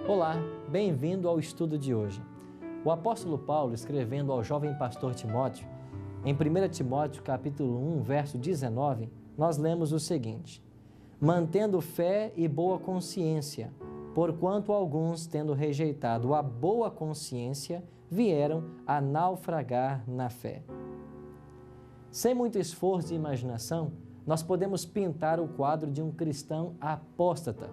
Olá, bem-vindo ao estudo de hoje. O apóstolo Paulo, escrevendo ao jovem pastor Timóteo, em 1 Timóteo capítulo 1, verso 19, nós lemos o seguinte: mantendo fé e boa consciência, porquanto alguns, tendo rejeitado a boa consciência, vieram a naufragar na fé. Sem muito esforço e imaginação, nós podemos pintar o quadro de um cristão apóstata.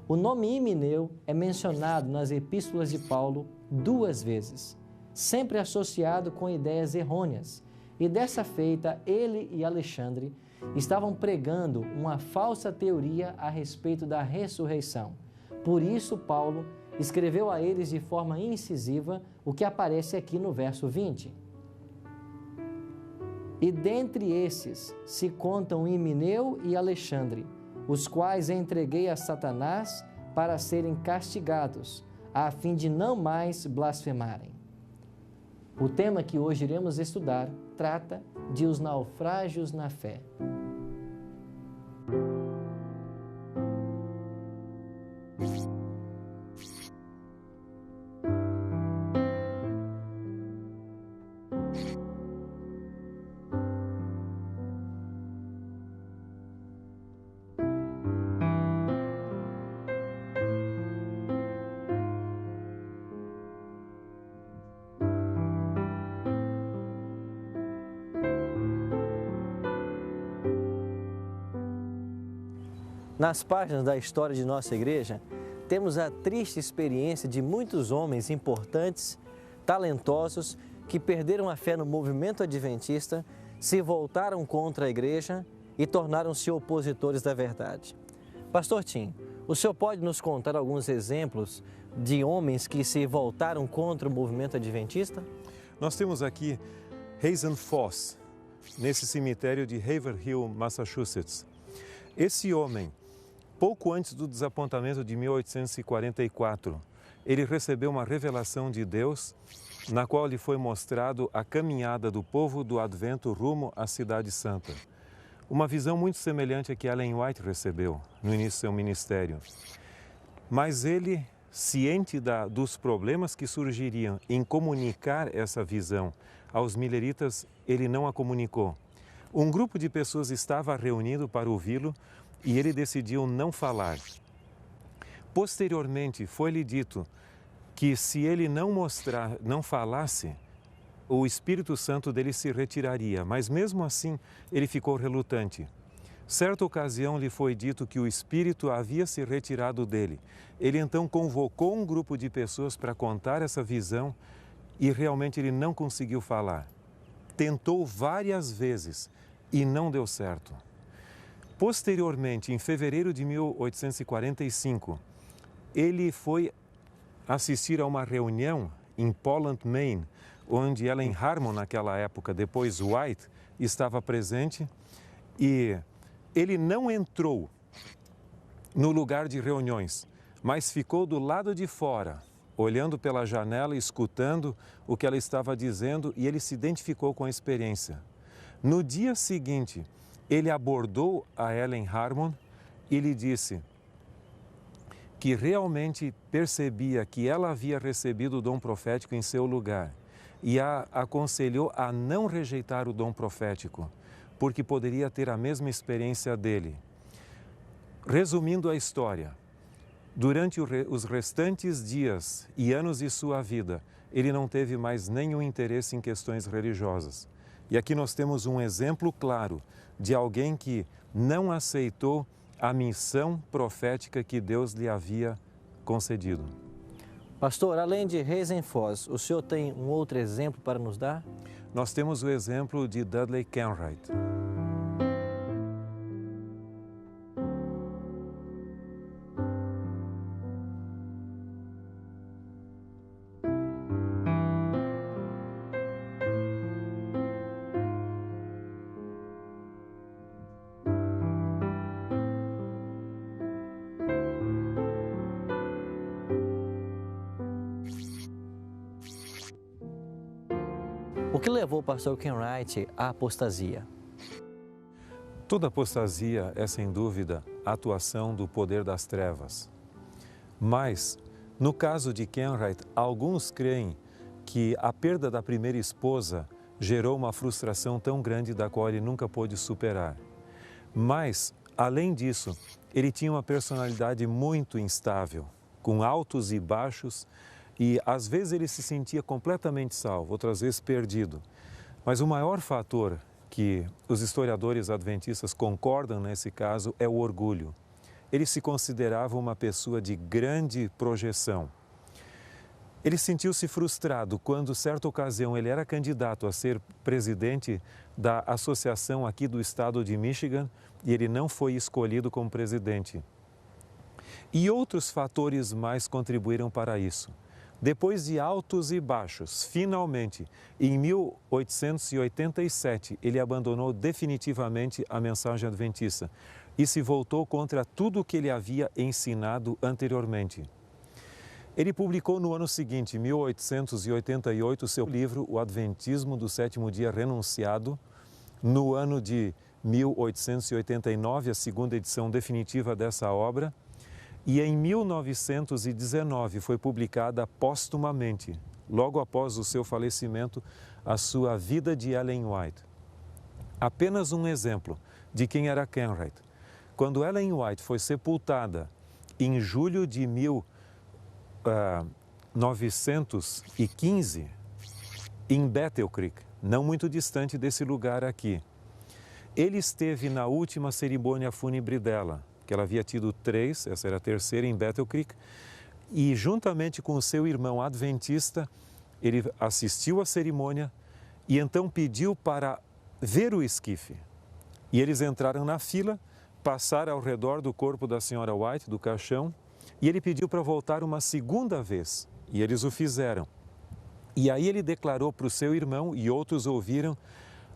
O nome Himeneu é mencionado nas epístolas de Paulo 2 vezes, sempre associado com ideias errôneas. E dessa feita, ele e Alexandre estavam pregando uma falsa teoria a respeito da ressurreição. Por isso, Paulo escreveu a eles de forma incisiva o que aparece aqui no verso 20. E dentre esses se contam Himeneu e Alexandre, os quais entreguei a Satanás para serem castigados, a fim de não mais blasfemarem. O tema que hoje iremos estudar trata de os naufrágios na fé. Nas páginas da história de nossa igreja, temos a triste experiência de muitos homens importantes, talentosos, que perderam a fé no movimento adventista, se voltaram contra a igreja e tornaram-se opositores da verdade. Pastor Tim, o senhor pode nos contar alguns exemplos de homens que se voltaram contra o movimento adventista? Nós temos aqui Hazen Foss, nesse cemitério de Haverhill, Massachusetts. Esse homem, pouco antes do desapontamento de 1844, ele recebeu uma revelação de Deus, na qual lhe foi mostrado a caminhada do povo do Advento rumo à Cidade Santa. Uma visão muito semelhante à que Ellen White recebeu no início do seu ministério. Mas ele, ciente dos problemas que surgiriam em comunicar essa visão aos mileritas, ele não a comunicou. Um grupo de pessoas estava reunido para ouvi-lo, e ele decidiu não falar. Posteriormente, foi-lhe dito que se ele não falasse, o Espírito Santo dele se retiraria, mas mesmo assim ele ficou relutante. Certa ocasião lhe foi dito que o Espírito havia se retirado dele. Ele então convocou um grupo de pessoas para contar essa visão e realmente ele não conseguiu falar. Tentou várias vezes e não deu certo. Posteriormente, em fevereiro de 1845, ele foi assistir a uma reunião em Poland, Maine, onde Ellen Harmon, naquela época, depois White, estava presente, e ele não entrou no lugar de reuniões, mas ficou do lado de fora, olhando pela janela, escutando o que ela estava dizendo, e ele se identificou com a experiência. No dia seguinte, ele abordou a Ellen Harmon e lhe disse que realmente percebia que ela havia recebido o dom profético em seu lugar e a aconselhou a não rejeitar o dom profético, porque poderia ter a mesma experiência dele. Resumindo a história, durante os restantes dias e anos de sua vida, ele não teve mais nenhum interesse em questões religiosas. E aqui nós temos um exemplo claro de alguém que não aceitou a missão profética que Deus lhe havia concedido. Pastor, além de Hazen Foss, o senhor tem um outro exemplo para nos dar? Nós temos o exemplo de Dudley Kenwright. O que levou o pastor Kenwright à apostasia? Toda apostasia é, sem dúvida, a atuação do poder das trevas. Mas No caso de Kenwright, alguns creem que a perda da primeira esposa gerou uma frustração tão grande da qual ele nunca pôde superar. Mas, além disso, ele tinha uma personalidade muito instável, com altos e baixos, e às vezes ele se sentia completamente salvo, outras vezes perdido. Mas o maior fator que os historiadores adventistas concordam nesse caso é o orgulho. Ele se considerava uma pessoa de grande projeção. Ele sentiu-se frustrado quando, certa ocasião, ele era candidato a ser presidente da associação aqui do estado de Michigan e ele não foi escolhido como presidente. E outros fatores mais contribuíram para isso. Depois de altos e baixos, finalmente, em 1887, ele abandonou definitivamente a mensagem adventista e se voltou contra tudo o que ele havia ensinado anteriormente. Ele publicou no ano seguinte, 1888, seu livro O Adventismo do Sétimo Dia Renunciado. No ano de 1889, a segunda edição definitiva dessa obra. E em 1919 foi publicada póstumamente, logo após o seu falecimento, a sua Vida de Ellen White. Apenas um exemplo de quem era Kenwright. Quando Ellen White foi sepultada em julho de 1915, em Battle Creek, não muito distante desse lugar aqui, ele esteve na última cerimônia fúnebre dela, que ela havia tido 3, essa era a terceira em Battle Creek, e juntamente com o seu irmão adventista, ele assistiu à cerimônia e então pediu para ver o esquife. E eles entraram na fila, passaram ao redor do corpo da senhora White, do caixão, e ele pediu para voltar uma segunda vez, e eles o fizeram. E aí ele declarou para o seu irmão, e outros ouviram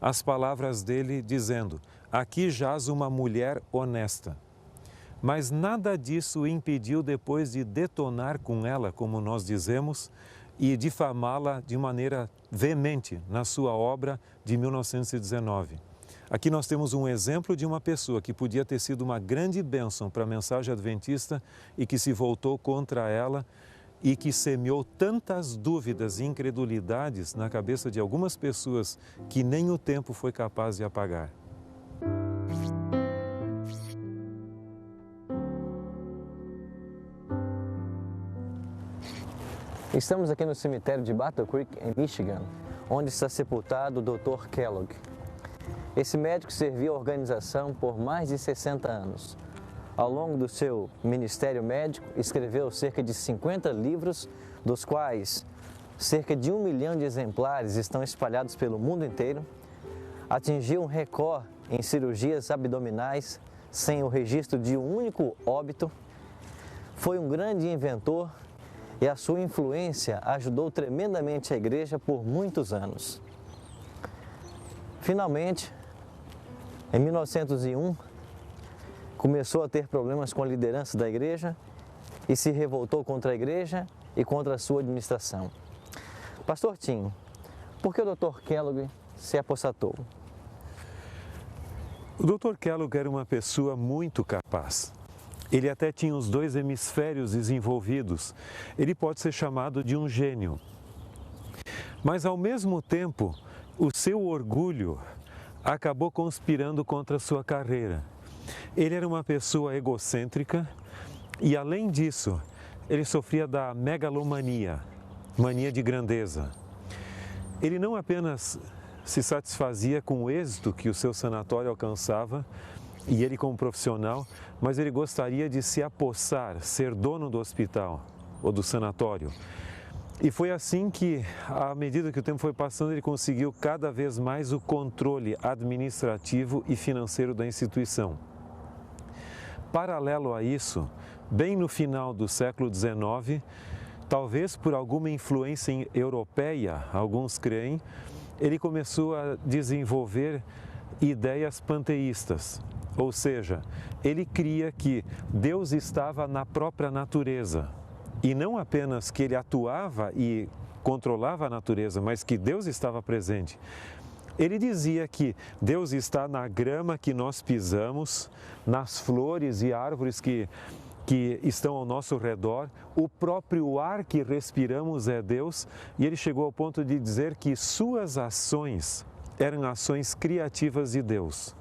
as palavras dele dizendo: aqui jaz uma mulher honesta. Mas nada disso o impediu depois de detonar com ela, como nós dizemos, e difamá-la de maneira veemente na sua obra de 1919. Aqui nós temos um exemplo de uma pessoa que podia ter sido uma grande bênção para a mensagem adventista e que se voltou contra ela e que semeou tantas dúvidas e incredulidades na cabeça de algumas pessoas que nem o tempo foi capaz de apagar. Estamos aqui no cemitério de Battle Creek, em Michigan, onde está sepultado o Dr. Kellogg. Esse médico serviu a organização por mais de 60 anos. Ao longo do seu ministério médico, escreveu cerca de 50 livros, dos quais cerca de 1 milhão de exemplares estão espalhados pelo mundo inteiro. Atingiu um recorde em cirurgias abdominais, sem o registro de um único óbito. Foi um grande inventor e a sua influência ajudou tremendamente a igreja por muitos anos. Finalmente, em 1901, começou a ter problemas com a liderança da igreja e se revoltou contra a igreja e contra a sua administração. Pastor Tim, por que o Dr. Kellogg se apostatou? O Dr. Kellogg era uma pessoa muito capaz. Ele até tinha os 2 hemisférios desenvolvidos. Ele pode ser chamado de um gênio. Mas, ao mesmo tempo, o seu orgulho acabou conspirando contra a sua carreira. Ele era uma pessoa egocêntrica e, além disso, ele sofria da megalomania, mania de grandeza. Ele não apenas se satisfazia com o êxito que o seu sanatório alcançava, e ele como profissional, mas ele gostaria de se apossar, ser dono do hospital ou do sanatório. E foi assim que, à medida que o tempo foi passando, ele conseguiu cada vez mais o controle administrativo e financeiro da instituição. Paralelo a isso, bem no final do século XIX, talvez por alguma influência europeia, alguns creem, ele começou a desenvolver ideias panteístas. Ou seja, ele cria que Deus estava na própria natureza. E não apenas que ele atuava e controlava a natureza, mas que Deus estava presente. Ele dizia que Deus está na grama que nós pisamos, nas flores e árvores que que estão ao nosso redor, o próprio ar que respiramos é Deus, e ele chegou ao ponto de dizer que suas ações eram ações criativas de Deus.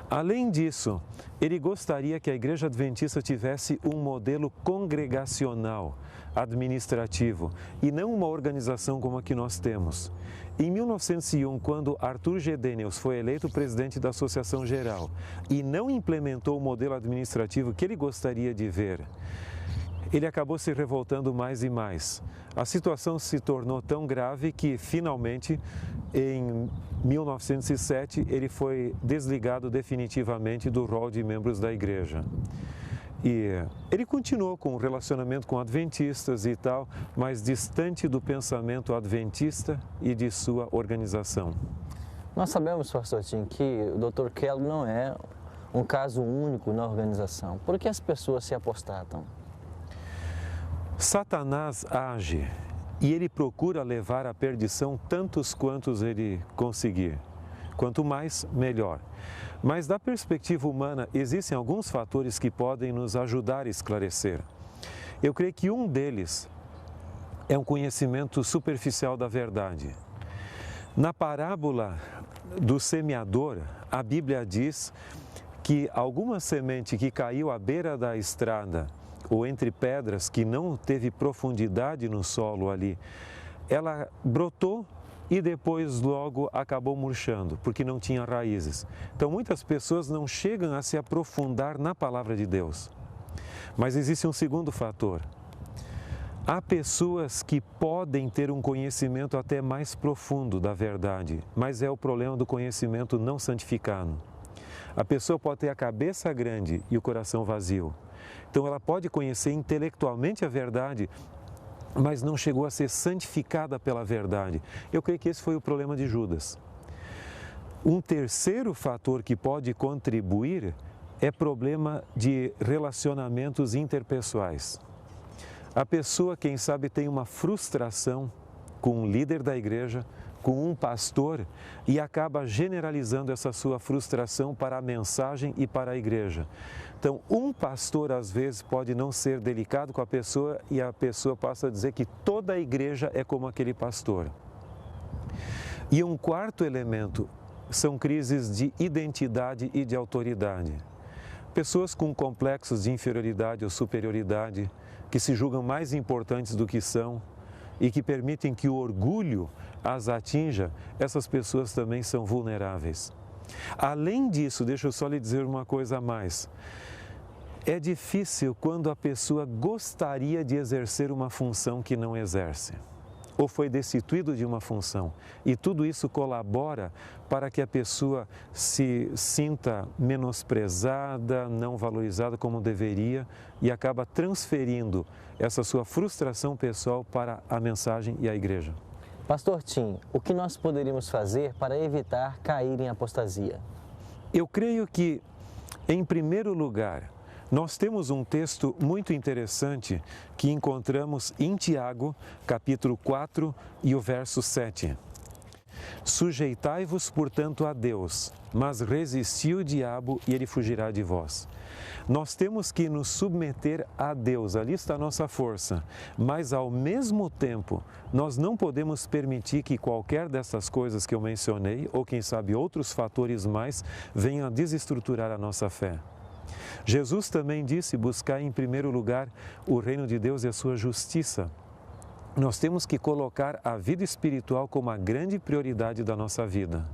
Além disso, ele gostaria que a Igreja Adventista tivesse um modelo congregacional, administrativo, e não uma organização como a que nós temos. Em 1901, quando Arthur G. Daniels foi eleito presidente da Associação Geral e não implementou o modelo administrativo que ele gostaria de ver, ele acabou se revoltando mais e mais. A situação se tornou tão grave que, finalmente, em 1907, ele foi desligado definitivamente do rol de membros da igreja. E ele continuou com o relacionamento com adventistas e tal, mas distante do pensamento adventista e de sua organização. Nós sabemos, pastor Tim, que o Dr. Kellogg não é um caso único na organização. Por que as pessoas se apostatam? Satanás age e ele procura levar à perdição tantos quantos ele conseguir. Quanto mais, melhor. Mas da perspectiva humana, existem alguns fatores que podem nos ajudar a esclarecer. Eu creio que um deles é um conhecimento superficial da verdade. Na parábola do semeador, a Bíblia diz que alguma semente que caiu à beira da estrada ou entre pedras, que não teve profundidade no solo ali, ela brotou e depois logo acabou murchando, porque não tinha raízes. Então muitas pessoas não chegam a se aprofundar na palavra de Deus. Mas existe um segundo fator. Há pessoas que podem ter um conhecimento até mais profundo da verdade, mas é o problema do conhecimento não santificado. A pessoa pode ter a cabeça grande e o coração vazio. Então ela pode conhecer intelectualmente a verdade, mas não chegou a ser santificada pela verdade. Eu creio que esse foi o problema de Judas. Um terceiro fator que pode contribuir é problema de relacionamentos interpessoais. A pessoa, quem sabe, tem uma frustração com um líder da igreja, com um pastor, e acaba generalizando essa sua frustração para a mensagem e para a igreja. Então, um pastor, às vezes, pode não ser delicado com a pessoa e a pessoa passa a dizer que toda a igreja é como aquele pastor. E um quarto elemento são crises de identidade e de autoridade. Pessoas com complexos de inferioridade ou superioridade, que se julgam mais importantes do que são e que permitem que o orgulho as atinja, essas pessoas também são vulneráveis. Além disso, deixa eu só lhe dizer uma coisa a mais. É difícil quando a pessoa gostaria de exercer uma função que não exerce, ou foi destituído de uma função. E tudo isso colabora para que a pessoa se sinta menosprezada, não valorizada como deveria e acaba transferindo essa sua frustração pessoal para a mensagem e a igreja. Pastor Tim, o que nós poderíamos fazer para evitar cair em apostasia? Eu creio que, em primeiro lugar, nós temos um texto muito interessante que encontramos em Tiago, capítulo 4 e o verso 7. Sujeitai-vos, portanto, a Deus, mas resisti o diabo e ele fugirá de vós. Nós temos que nos submeter a Deus, ali está a nossa força, mas ao mesmo tempo nós não podemos permitir que qualquer dessas coisas que eu mencionei, ou quem sabe outros fatores mais, venham a desestruturar a nossa fé. Jesus também disse: buscar em primeiro lugar o reino de Deus e a sua justiça. Nós temos que colocar a vida espiritual como a grande prioridade da nossa vida.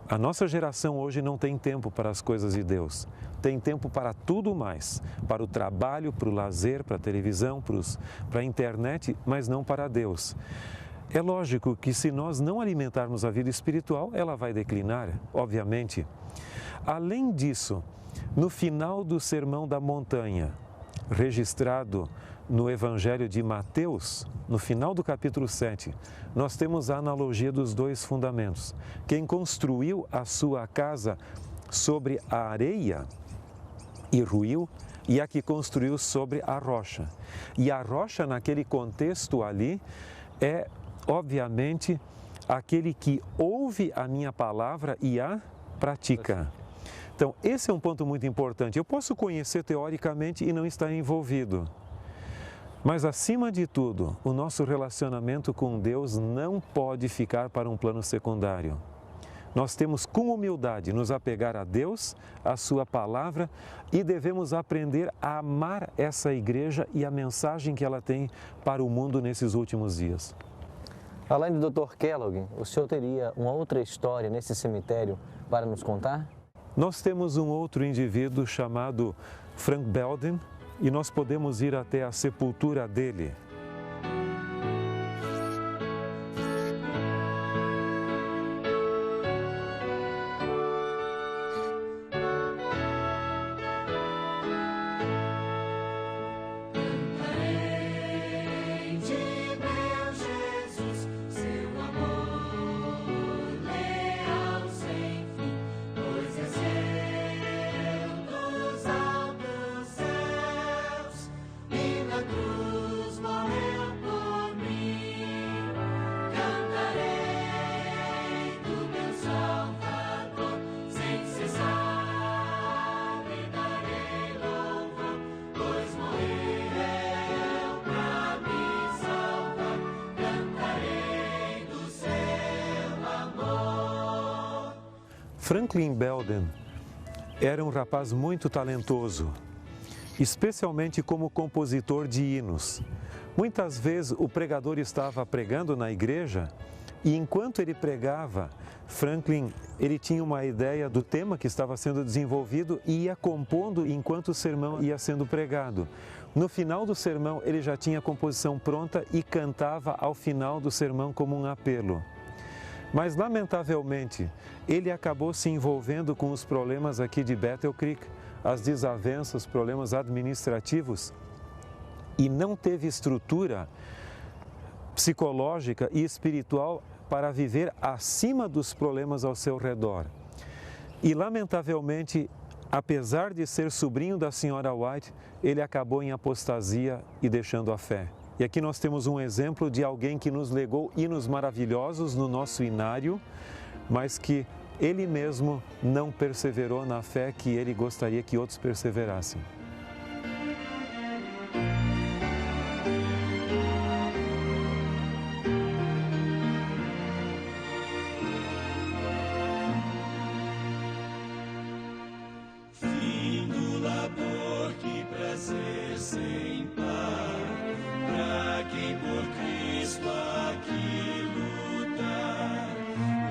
A nossa geração hoje não tem tempo para as coisas de Deus. Tem tempo para tudo mais, para o trabalho, para o lazer, para a televisão, para a internet, mas não para Deus. É lógico que se nós não alimentarmos a vida espiritual, ela vai declinar, obviamente. Além disso, no final do Sermão da Montanha, registrado no Evangelho de Mateus, no final do capítulo 7, nós temos a analogia dos dois fundamentos. Quem construiu a sua casa sobre a areia e ruiu, e a que construiu sobre a rocha. E a rocha, naquele contexto ali, é, obviamente, aquele que ouve a minha palavra e a pratica. Então, esse é um ponto muito importante. Eu posso conhecer teoricamente e não estar envolvido. Mas, acima de tudo, o nosso relacionamento com Deus não pode ficar para um plano secundário. Nós temos, com humildade, nos apegar a Deus, a Sua palavra, e devemos aprender a amar essa igreja e a mensagem que ela tem para o mundo nesses últimos dias. Além do Dr. Kellogg, o senhor teria uma outra história nesse cemitério para nos contar? Nós temos um outro indivíduo chamado Frank Belden e nós podemos ir até a sepultura dele. Franklin Belden era um rapaz muito talentoso, especialmente como compositor de hinos. Muitas vezes o pregador estava pregando na igreja e enquanto ele pregava, Franklin ele tinha uma ideia do tema que estava sendo desenvolvido e ia compondo enquanto o sermão ia sendo pregado. No final do sermão ele já tinha a composição pronta e cantava ao final do sermão como um apelo. Mas, lamentavelmente, ele acabou se envolvendo com os problemas aqui de Battle Creek, as desavenças, problemas administrativos, e não teve estrutura psicológica e espiritual para viver acima dos problemas ao seu redor. E, lamentavelmente, apesar de ser sobrinho da senhora White, ele acabou em apostasia e deixando a fé. E aqui nós temos um exemplo de alguém que nos legou hinos maravilhosos no nosso inário, mas que ele mesmo não perseverou na fé que ele gostaria que outros perseverassem. Fim do labor, que prazer sem par. Quem por Cristo aqui lutar,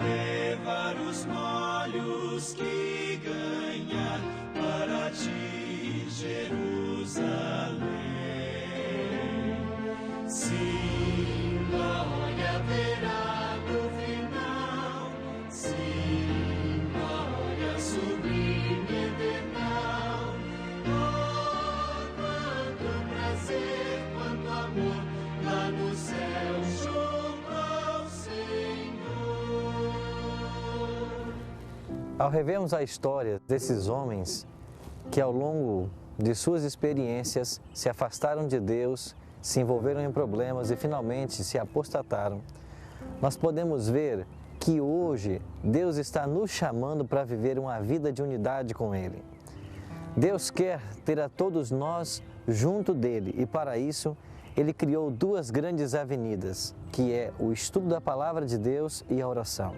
levar os molhos que ganhar para ti, Jerusalém. Sim, glória haverá no final, sim, glória sublime e eternal. Oh, quanto prazer, quanto amor, lá no céu junto ao Senhor. Ao revermos a história desses homens que ao longo de suas experiências se afastaram de Deus, se envolveram em problemas e finalmente se apostataram, nós podemos ver que hoje Deus está nos chamando para viver uma vida de unidade com Ele. Deus quer ter a todos nós junto dele e para isso Ele criou duas grandes avenidas, que é o estudo da Palavra de Deus e a oração.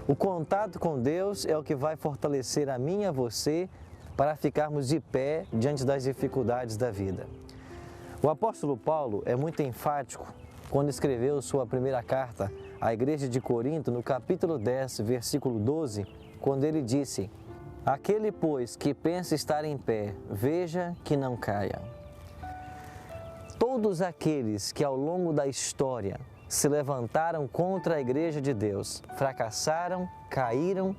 O contato com Deus é o que vai fortalecer a mim e a você para ficarmos de pé diante das dificuldades da vida. O apóstolo Paulo é muito enfático quando escreveu sua primeira carta à igreja de Corinto, no capítulo 10, versículo 12, quando ele disse: "Aquele, pois, que pensa estar em pé, veja que não caia." Todos aqueles que ao longo da história se levantaram contra a igreja de Deus, fracassaram, caíram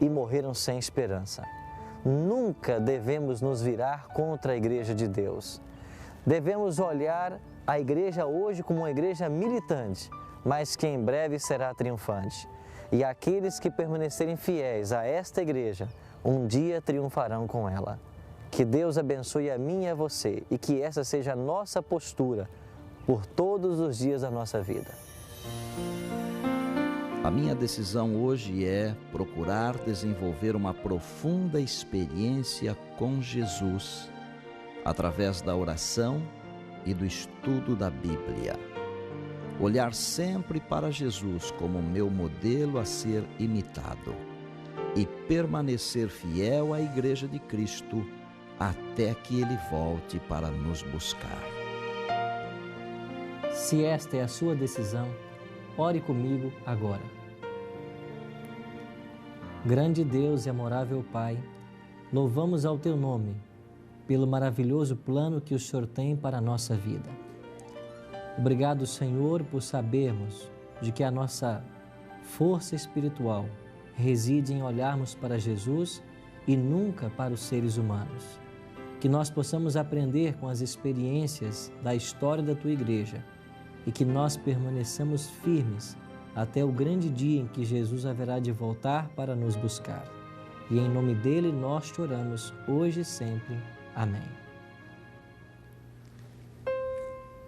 e morreram sem esperança. Nunca devemos nos virar contra a igreja de Deus. Devemos olhar a igreja hoje como uma igreja militante, mas que em breve será triunfante. E aqueles que permanecerem fiéis a esta igreja, um dia triunfarão com ela. Que Deus abençoe a mim e a você e que essa seja a nossa postura por todos os dias da nossa vida. A minha decisão hoje é procurar desenvolver uma profunda experiência com Jesus através da oração e do estudo da Bíblia. Olhar sempre para Jesus como meu modelo a ser imitado e permanecer fiel à Igreja de Cristo até que Ele volte para nos buscar. Se esta é a sua decisão, ore comigo agora. Grande Deus e amorável Pai, louvamos ao Teu nome pelo maravilhoso plano que o Senhor tem para a nossa vida. Obrigado, Senhor, por sabermos de que a nossa força espiritual reside em olharmos para Jesus e nunca para os seres humanos. Que nós possamos aprender com as experiências da história da Tua Igreja e que nós permaneçamos firmes até o grande dia em que Jesus haverá de voltar para nos buscar. E em nome dele nós te oramos hoje e sempre. Amém.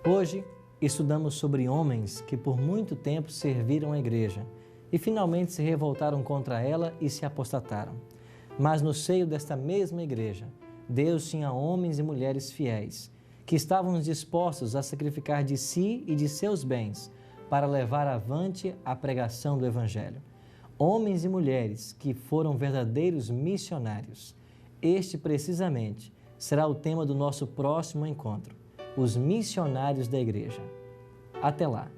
Hoje estudamos sobre homens que por muito tempo serviram a igreja e finalmente se revoltaram contra ela e se apostataram. Mas no seio desta mesma igreja, Deus tinha homens e mulheres fiéis que estavam dispostos a sacrificar de si e de seus bens para levar avante a pregação do Evangelho. Homens e mulheres que foram verdadeiros missionários. Este, precisamente, será o tema do nosso próximo encontro, os missionários da Igreja. Até lá!